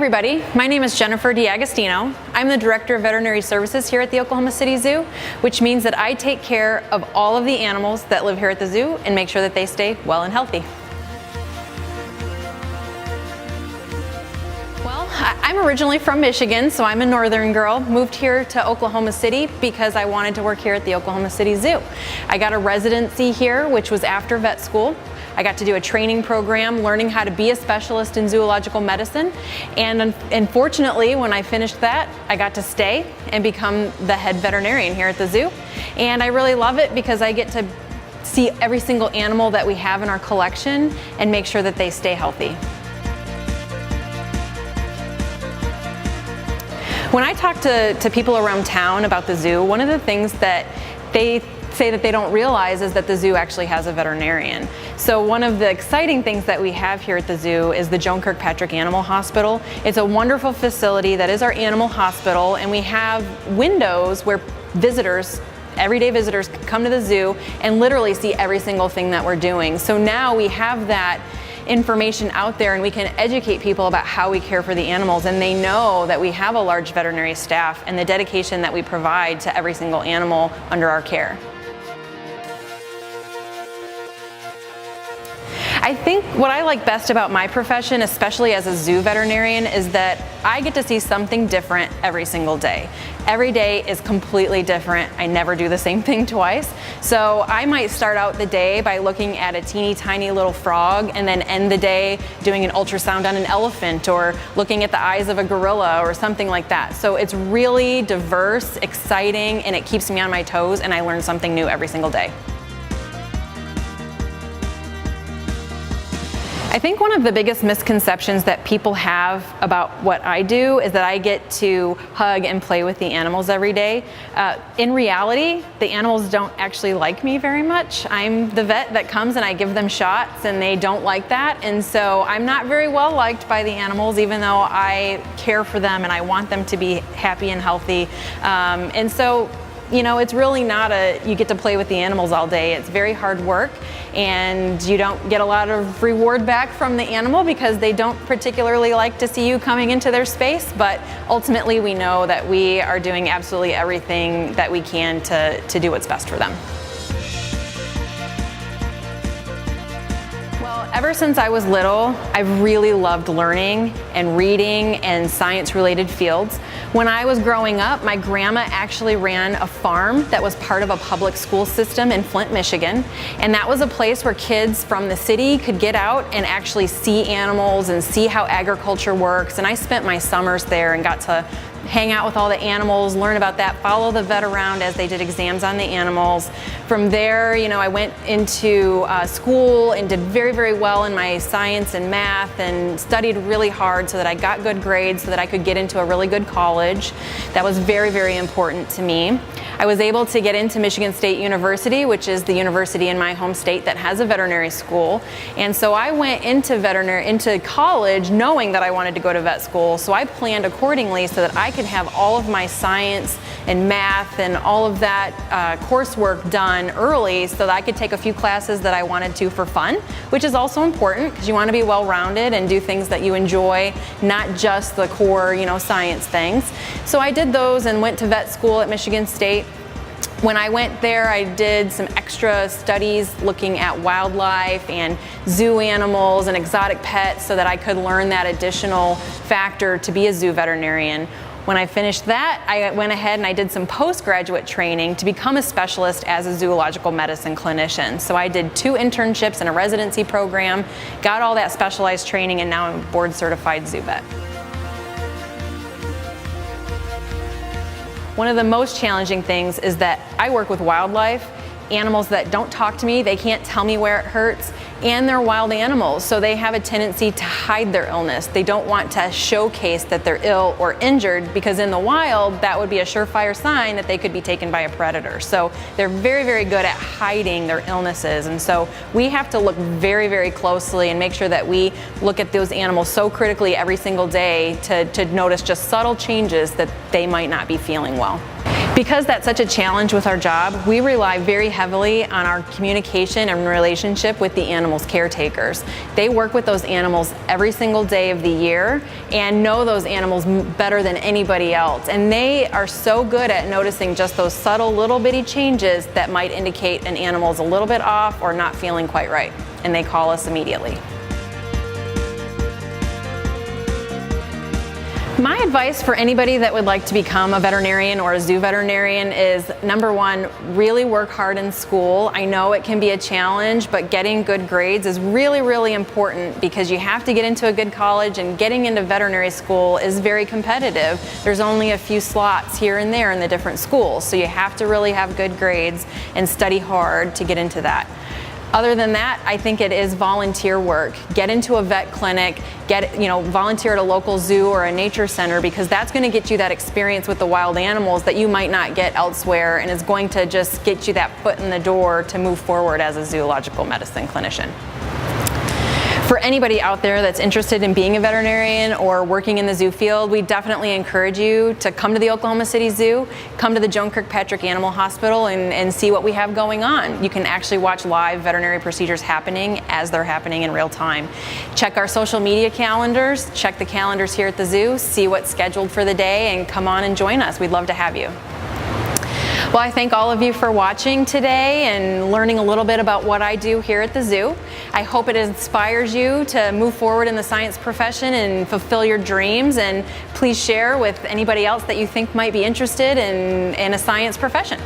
everybody, my name is Jennifer DiAgostino. I'm the Director of Veterinary Services here at the Oklahoma City Zoo, which means that I take care of all of the animals that live here at the zoo and make sure that they stay well and healthy. Well, I'm originally from Michigan, so I'm a northern girl. Moved here to Oklahoma City because I wanted to work here at the Oklahoma City Zoo. I got a residency here, which was after vet school. I got to do a training program learning how to be a specialist in zoological medicine, and unfortunately when I finished that I got to stay and become the head veterinarian here at the zoo, and I really love it because I get to see every single animal that we have in our collection and make sure that they stay healthy. When I talk to people around town about the zoo, one of the things that they say that they don't realize is that the zoo actually has a veterinarian. So one of the exciting things that we have here at the zoo is the Joan Kirkpatrick Animal Hospital. It's a wonderful facility that is our animal hospital, and we have windows where visitors, everyday visitors, come to the zoo and literally see every single thing that we're doing. So now we have that information out there and we can educate people about how we care for the animals, and they know that we have a large veterinary staff and the dedication that we provide to every single animal under our care. I think what I like best about my profession, especially as a zoo veterinarian, is that I get to see something different every single day. Every day is completely different. I never do the same thing twice. So I might start out the day by looking at a teeny tiny little frog and then end the day doing an ultrasound on an elephant or looking at the eyes of a gorilla or something like that. So it's really diverse, exciting, and it keeps me on my toes, and I learn something new every single day. I think one of the biggest misconceptions that people have about what I do is that I get to hug and play with the animals every day. In reality, the animals don't actually like me very much. I'm the vet that comes and I give them shots, and they don't like that. And so I'm not very well liked by the animals, even though I care for them and I want them to be happy and healthy. And so, you know, it's really not you get to play with the animals all day. It's very hard work, and you don't get a lot of reward back from the animal because they don't particularly like to see you coming into their space, but ultimately we know that we are doing absolutely everything that we can to do what's best for them. Ever since I was little, I've really loved learning and reading and science-related fields. When I was growing up, my grandma actually ran a farm that was part of a public school system in Flint, Michigan. And that was a place where kids from the city could get out and actually see animals and see how agriculture works. And I spent my summers there and got to hang out with all the animals, learn about that, follow the vet around as they did exams on the animals. From there, you know, I went into school and did very, very well in my science and math and studied really hard so that I got good grades so that I could get into a really good college. That was very, very important to me. I was able to get into Michigan State University, which is the university in my home state that has a veterinary school. And so I went into college knowing that I wanted to go to vet school. So I planned accordingly so that I could have all of my science and math and all of that coursework done early so that I could take a few classes that I wanted to for fun, which is also important because you want to be well-rounded and do things that you enjoy, not just the core, you know, science things. So I did those and went to vet school at Michigan State. When I went there, I did some extra studies looking at wildlife and zoo animals and exotic pets so that I could learn that additional factor to be a zoo veterinarian. When I finished that, I went ahead and I did some postgraduate training to become a specialist as a zoological medicine clinician. So I did 2 internships and a residency program, got all that specialized training, and now I'm a board certified zoo vet. One of the most challenging things is that I work with wildlife, animals that don't talk to me, they can't tell me where it hurts, and they're wild animals, so they have a tendency to hide their illness. They don't want to showcase that they're ill or injured because in the wild, that would be a surefire sign that they could be taken by a predator. So they're very, very good at hiding their illnesses, and so we have to look very, very closely and make sure that we look at those animals so critically every single day to notice just subtle changes that they might not be feeling well. Because that's such a challenge with our job, we rely very heavily on our communication and relationship with the animals' caretakers. They work with those animals every single day of the year and know those animals better than anybody else. And they are so good at noticing just those subtle little bitty changes that might indicate an animal is a little bit off or not feeling quite right. And they call us immediately. My advice for anybody that would like to become a veterinarian or a zoo veterinarian is, number one, really work hard in school. I know it can be a challenge, but getting good grades is really, really important because you have to get into a good college, and getting into veterinary school is very competitive. There's only a few slots here and there in the different schools, so you have to really have good grades and study hard to get into that. Other than that, I think it is volunteer work. Get into a vet clinic, volunteer at a local zoo or a nature center, because that's going to get you that experience with the wild animals that you might not get elsewhere, and is going to just get you that foot in the door to move forward as a zoological medicine clinician. For anybody out there that's interested in being a veterinarian or working in the zoo field, we definitely encourage you to come to the Oklahoma City Zoo, come to the Joan Kirkpatrick Animal Hospital, and see what we have going on. You can actually watch live veterinary procedures happening as they're happening in real time. Check our social media calendars, check the calendars here at the zoo, see what's scheduled for the day, and come on and join us. We'd love to have you. Well, I thank all of you for watching today and learning a little bit about what I do here at the zoo. I hope it inspires you to move forward in the science profession and fulfill your dreams, and please share with anybody else that you think might be interested in a science profession.